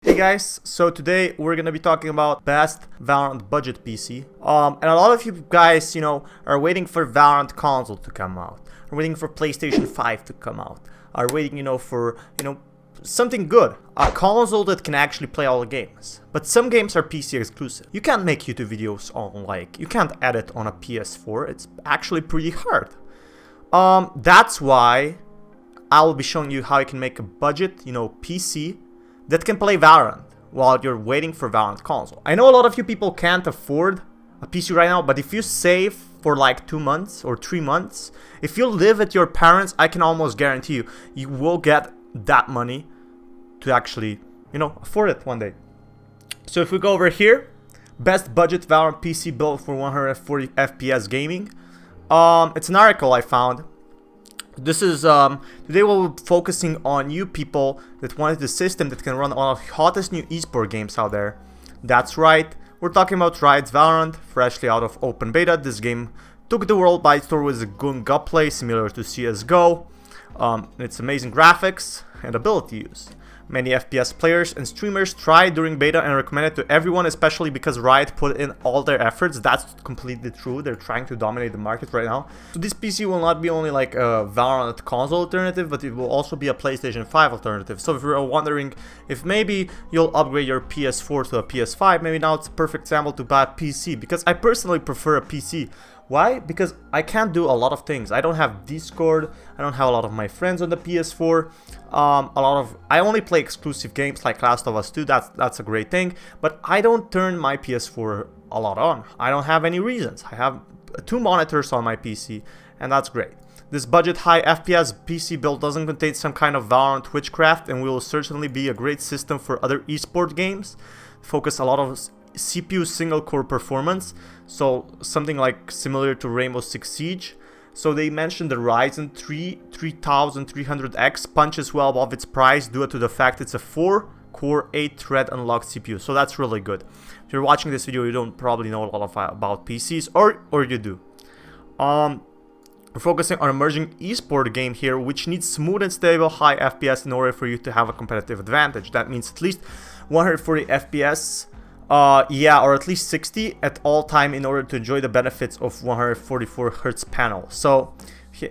Hey guys, so today we're gonna be talking about best Valorant budget PC. And a lot of you guys, are waiting for Valorant console to come out, are waiting for PlayStation 5 to come out, are waiting, for, something good, a console that can actually play all the games. But some games are PC exclusive. You can't make YouTube videos on you can't edit on a PS4. It's actually pretty hard. That's why I will be showing you how you can make a budget, PC that can play Valorant while you're waiting for Valorant console. I know a lot of you people can't afford a PC right now, but if you save for like 2 months or 3 months, if you live at your parents, I can almost guarantee you will get that money to actually, afford it one day. So if we go over here, best budget Valorant PC built for 140 FPS gaming. It's an article I found. This is, today we'll be focusing on you people that wanted the system that can run one of the hottest new esport games out there. That's right, we're talking about Riot's Valorant, freshly out of open beta. This game took the world by storm with a good gunplay similar to CSGO. Its amazing graphics and ability use. Many FPS players and streamers tried during beta and recommended to everyone, especially because Riot put in all their efforts. That's completely true. They're trying to dominate the market right now. So this PC will not be only like a Valorant console alternative, but it will also be a PlayStation 5 alternative. So if you're wondering if maybe you'll upgrade your PS4 to a PS5, maybe now it's a perfect example to buy a PC, because I personally prefer a PC. Why? Because I can't do a lot of things. I don't have Discord. I don't have a lot of my friends on the PS4. I only play exclusive games like Last of Us 2. That's a great thing. But I don't turn my PS4 a lot on. I don't have any reasons. I have 2 monitors on my PC, and that's great. This budget high FPS PC build doesn't contain some kind of Valorant witchcraft, and will certainly be a great system for other esport games. Focus a lot of CPU single core performance, so something like similar to Rainbow Six Siege. So they mentioned the Ryzen 3 3300X punches well above its price due to the fact it's a 4-core 8-thread unlocked CPU. So that's really good. If you're watching this video, you don't probably know a lot about PCs, or you do. We're focusing on emerging esport game here, which needs smooth and stable high FPS in order for you to have a competitive advantage. That means at least 140 FPS. Or at least 60 at all time in order to enjoy the benefits of 144 Hz panel. So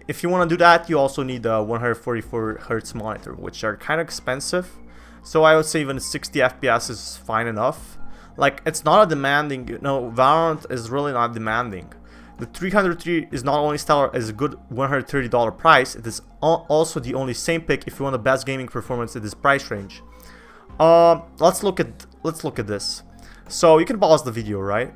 if you want to do that, you also need a 144 Hz monitor, which are kind of expensive. So I would say even 60 FPS is fine enough. Like, it's not a demanding, Valorant is really not demanding. The 303 is not only stellar as a good $130 price, it is also the only same pick if you want the best gaming performance in this price range. Let's look at this. So you can pause the video, right?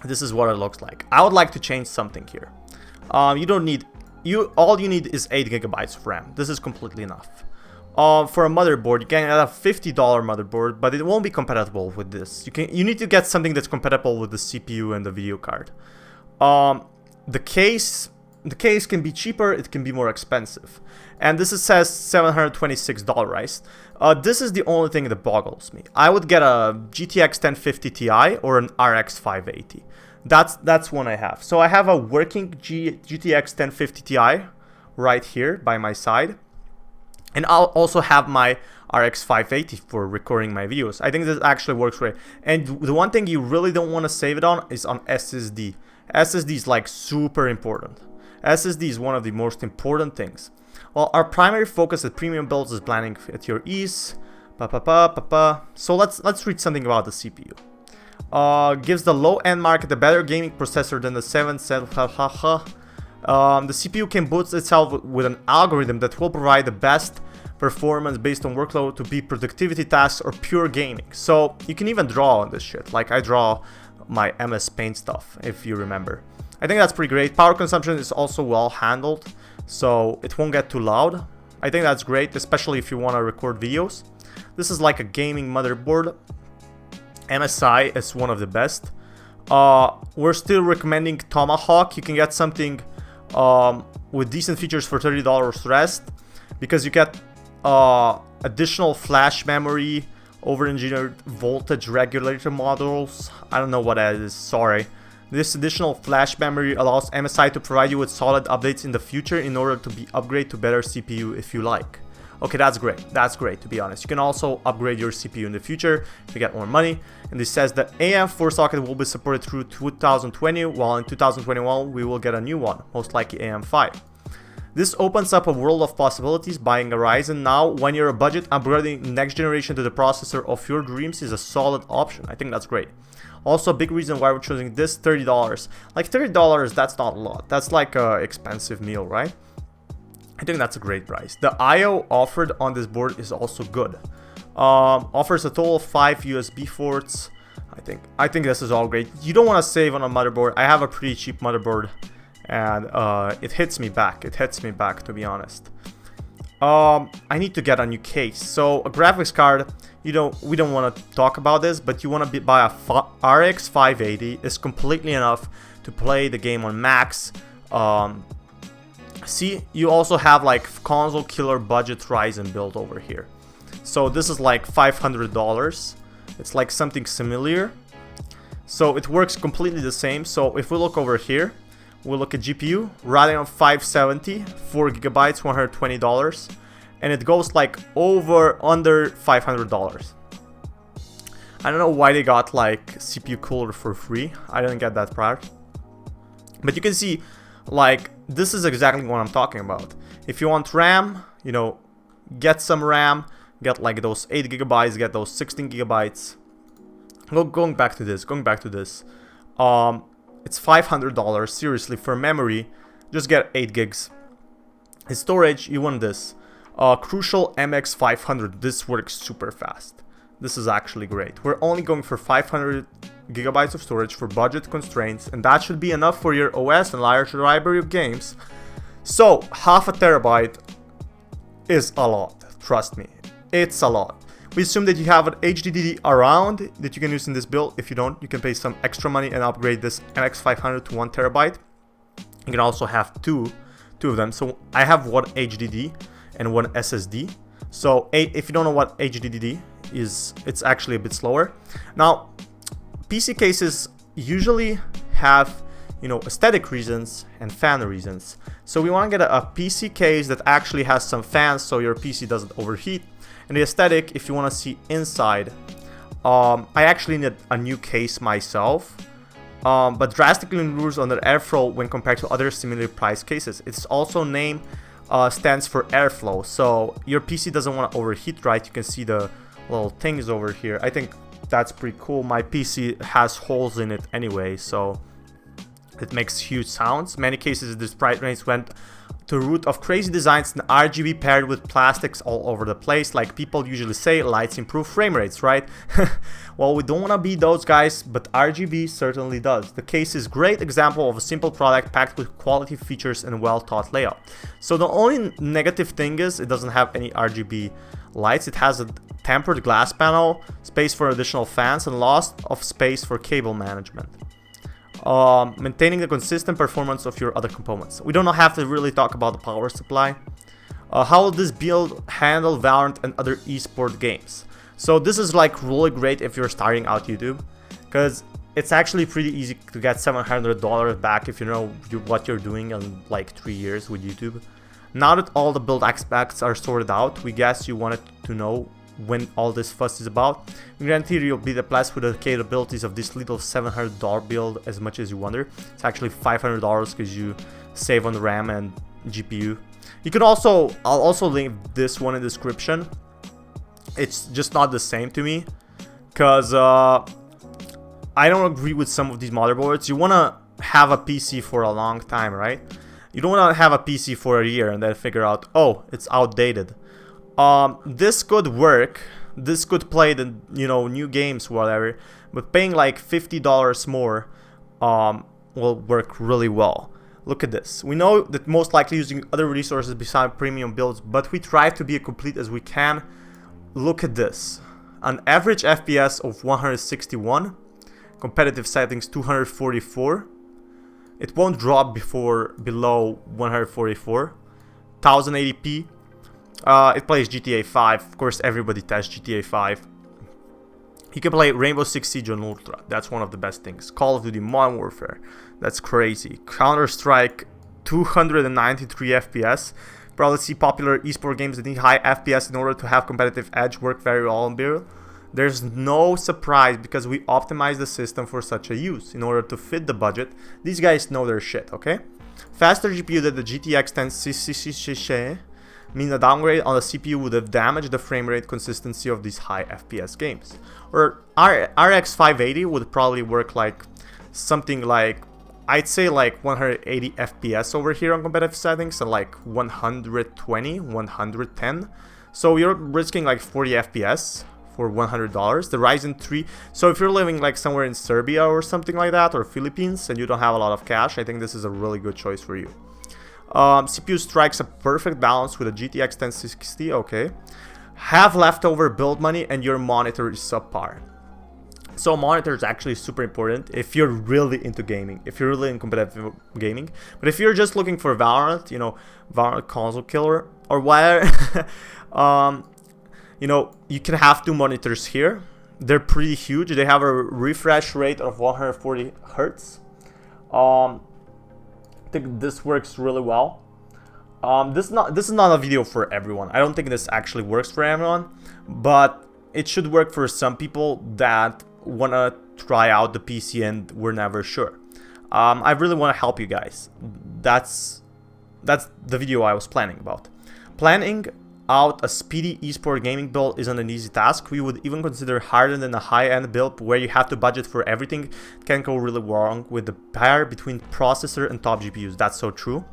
This is what it looks like. I would like to change something here. All you need is 8 GB of RAM. This is completely enough. For a motherboard, you can get a $50 motherboard, but it won't be compatible with this. You need to get something that's compatible with the CPU and the video card. The case can be cheaper, it can be more expensive. And this says $726, right? This is the only thing that boggles me. I would get a GTX 1050 Ti or an RX 580. That's one I have. So I have a working GTX 1050 Ti right here by my side. And I'll also have my RX 580 for recording my videos. I think this actually works great. And the one thing you really don't want to save it on is on SSD. SSD is like super important. SSD is one of the most important things. Well, our primary focus at premium builds is blending at your ease. So let's read something about the CPU. Gives the low-end market a better gaming processor than the 7-cell. The CPU can boost itself with an algorithm that will provide the best performance based on workload to be productivity tasks or pure gaming. So you can even draw on this shit. Like I draw my MS Paint stuff, if you remember. I think that's pretty great. Power consumption is also well handled, so it won't get too loud. I think that's great, especially if you want to record videos. This is like a gaming motherboard. MSI is one of the best. We're still recommending Tomahawk. You can get something with decent features for $30 less, because you get additional flash memory, over-engineered voltage regulator modules. I don't know what that is, sorry. This additional flash memory allows MSI to provide you with solid updates in the future in order to be upgraded to better CPU if you like. Okay, that's great. That's great, to be honest. You can also upgrade your CPU in the future if you get more money. And this says that AM4 socket will be supported through 2020, while in 2021 we will get a new one, most likely AM5. This opens up a world of possibilities. Buying a Ryzen now, when you're a budget, upgrading next generation to the processor of your dreams is a solid option. I think that's great. Also, a big reason why we're choosing this, $30. Like $30, that's not a lot. That's like an expensive meal, right? I think that's a great price. The I/O offered on this board is also good. Offers a total of 5 USB ports. I think this is all great. You don't want to save on a motherboard. I have a pretty cheap motherboard, and it hits me back. It hits me back, to be honest. I need to get a new case. So a graphics card, we don't want to talk about this, but you want to buy a RX 580. It's completely enough to play the game on max. See, you also have like console killer budget Ryzen build over here. So this is like $500. It's like something similar. So it works completely the same. So if we look over here, we look at GPU, Radeon 570, 4 gigabytes, $120, and it goes like under $500. I don't know why they got like CPU cooler for free. I didn't get that part. But you can see, like, this is exactly what I'm talking about. If you want RAM, get some RAM, get like those 8 gigabytes, get those 16 gigabytes. Going back to this, it's $500, seriously, for memory, just get 8 gigs. In storage, you want this. Crucial MX 500, this works super fast. This is actually great. We're only going for 500 gigabytes of storage for budget constraints, and that should be enough for your OS and large library of games. So, half a terabyte is a lot, trust me, it's a lot. We assume that you have an HDD around that you can use in this build. If you don't, you can pay some extra money and upgrade this MX 500 to 1 terabyte. You can also have two of them. So I have one HDD and one SSD. So if you don't know what HDD is, it's actually a bit slower. Now, PC cases usually have, aesthetic reasons and fan reasons. So we want to get a PC case that actually has some fans so your PC doesn't overheat. And the aesthetic, if you want to see inside, I actually need a new case myself, but drastically improves on the airflow when compared to other similar price cases. Its also name stands for airflow, so your PC doesn't want to overheat, right? You can see the little things over here. I think that's pretty cool. My PC has holes in it anyway, so it makes huge sounds. Many cases this price range went to root of crazy designs and RGB paired with plastics all over the place. Like people usually say, lights improve frame rates, right? Well, we don't want to be those guys, but RGB certainly does. The case is a great example of a simple product packed with quality features and well thought layout. So the only negative thing is it doesn't have any RGB lights. It has a tempered glass panel, space for additional fans, and loss of space for cable management. Maintaining the consistent performance of your other components. We don't have to really talk about the power supply. How will this build handle Valorant and other esport games? So this is like really great if you're starting out YouTube, because it's actually pretty easy to get $700 back if you know what you're doing in like 3 years with YouTube. Now that all the build aspects are sorted out, we guess you wanted to know when all this fuss is about. We guarantee you'll be blessed with the capabilities of this little $700 build as much as you wonder. It's actually $500 because you save on the RAM and GPU. You can also, I'll also link this one in the description. It's just not the same to me, because I don't agree with some of these motherboards. You want to have a PC for a long time, right? You don't want to have a PC for a year and then figure out, oh, it's outdated. This could work. This could play the new games, whatever. But paying like $50 more will work really well. Look at this. We know that most likely using other resources besides premium builds, but we try to be as complete as we can. Look at this. An average FPS of 161, competitive settings 244. It won't drop below 144. 1080p. It plays GTA 5. Of course, everybody tests GTA 5. You can play Rainbow Six Siege on Ultra. That's one of the best things. Call of Duty Modern Warfare. That's crazy. Counter-Strike 293 FPS. probably see popular esport games that need high FPS in order to have competitive edge work very well on Unreal. There's no surprise because we optimize the system for such a use in order to fit the budget. These guys know their shit, okay? Faster GPU than the GTX 1060 mean a downgrade on the CPU would have damaged the frame rate consistency of these high FPS games. Or RX 580 would probably work like something like, I'd say like 180 FPS over here on competitive settings and like 120, 110. So you're risking like 40 FPS for $100. The Ryzen 3, so if you're living like somewhere in Serbia or something like that, or Philippines, and you don't have a lot of cash, I think this is a really good choice for you. CPU strikes a perfect balance with a GTX 1060, okay. Have leftover build money and your monitor is subpar. So monitor is actually super important if you're really into gaming, if you're really in competitive gaming. But if you're just looking for Valorant, you know, Valorant console killer or whatever, you know, you can have two monitors here. They're pretty huge. They have a refresh rate of 140 Hertz. I think this works really well. This is not a video for everyone. I don't think this actually works for everyone, but it should work for some people that want to try out the PC and we're never sure. I really want to help you guys. That's the video I was planning about. Planning out a speedy esport gaming build isn't an easy task. We would even consider harder than a high-end build where you have to budget for everything. It can go really wrong with the pair between processor and top GPUs. That's so true.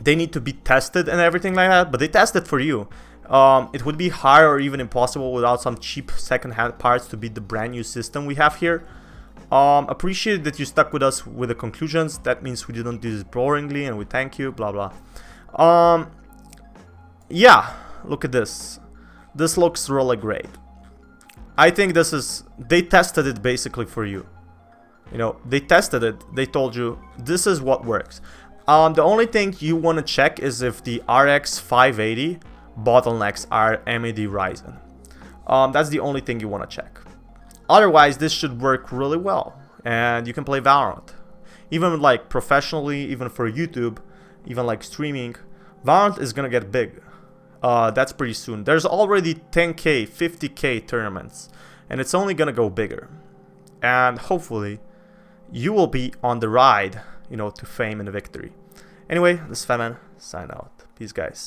They need to be tested and everything like that, but they test it for you. It would be hard or even impossible without some cheap second-hand parts to beat the brand new system we have here. Appreciate that you stuck with us with the conclusions. That means we didn't do this boringly, and we thank you, blah blah. Yeah, look at this. This looks really great. I think this is, they tested it basically for you. You know, they tested it. They told you this is what works. The only thing you want to check is if the RX 580 bottlenecks are AMD Ryzen. That's the only thing you want to check. Otherwise, this should work really well, and you can play Valorant. Even like professionally, even for YouTube, even like streaming, Valorant is gonna get big. That's pretty soon. There's already 10k, 50k tournaments, and it's only gonna go bigger. And hopefully, you will be on the ride, you know, to fame and victory. Anyway, this is Fatman, sign out. Peace, guys.